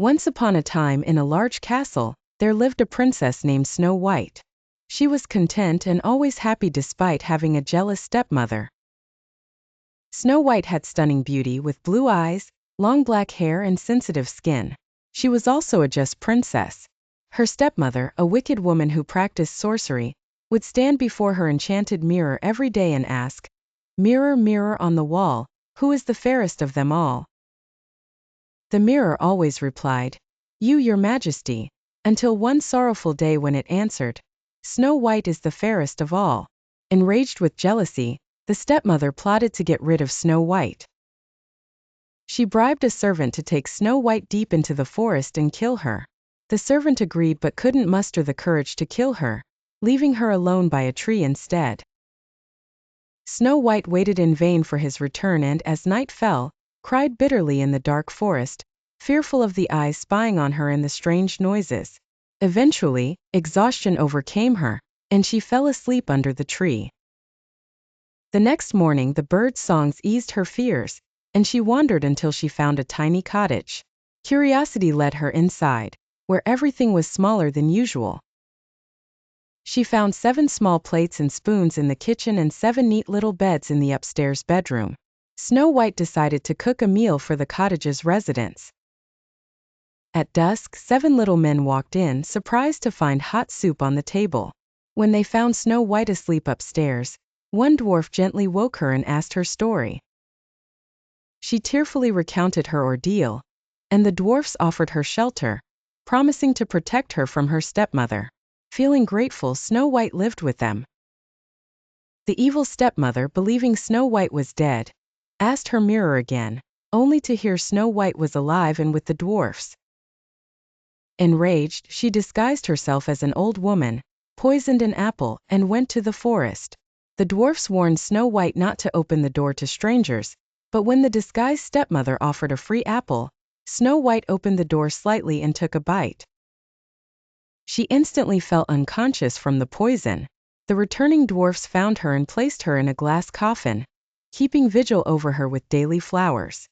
Once upon a time in a large castle, there lived a princess named Snow White. She was content and always happy despite having a jealous stepmother. Snow White had stunning beauty with blue eyes, long black hair and sensitive skin. She was also a just princess. Her stepmother, a wicked woman who practiced sorcery, would stand before her enchanted mirror every day and ask, "Mirror, mirror on the wall, who is the fairest of them all?" The mirror always replied, "You, your majesty," until one sorrowful day when it answered, "Snow White is the fairest of all." Enraged with jealousy, the stepmother plotted to get rid of Snow White. She bribed a servant to take Snow White deep into the forest and kill her. The servant agreed but couldn't muster the courage to kill her, leaving her alone by a tree instead. Snow White waited in vain for his return and, as night fell, cried bitterly in the dark forest, fearful of the eyes spying on her and the strange noises. Eventually, exhaustion overcame her, and she fell asleep under the tree. The next morning the birds' songs eased her fears, and she wandered until she found a tiny cottage. Curiosity led her inside, where everything was smaller than usual. She found 7 small plates and spoons in the kitchen and 7 neat little beds in the upstairs bedroom. Snow White decided to cook a meal for the cottage's residents. At dusk, 7 little men walked in, surprised to find hot soup on the table. When they found Snow White asleep upstairs, one dwarf gently woke her and asked her story. She tearfully recounted her ordeal, and the dwarfs offered her shelter, promising to protect her from her stepmother. Feeling grateful, Snow White lived with them. The evil stepmother, believing Snow White was dead, asked her mirror again, only to hear Snow White was alive and with the dwarfs. Enraged, she disguised herself as an old woman, poisoned an apple, and went to the forest. The dwarfs warned Snow White not to open the door to strangers, but when the disguised stepmother offered a free apple, Snow White opened the door slightly and took a bite. She instantly fell unconscious from the poison. The returning dwarfs found her and placed her in a glass coffin, keeping vigil over her with daily flowers.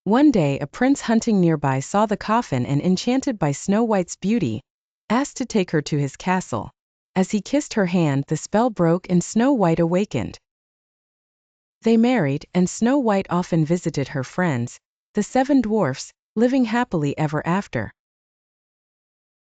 One day a prince hunting nearby saw the coffin and, enchanted by Snow White's beauty, asked to take her to his castle. As he kissed her hand, the spell broke and Snow White awakened. They married, and Snow White often visited her friends, the 7 dwarfs, living happily ever after.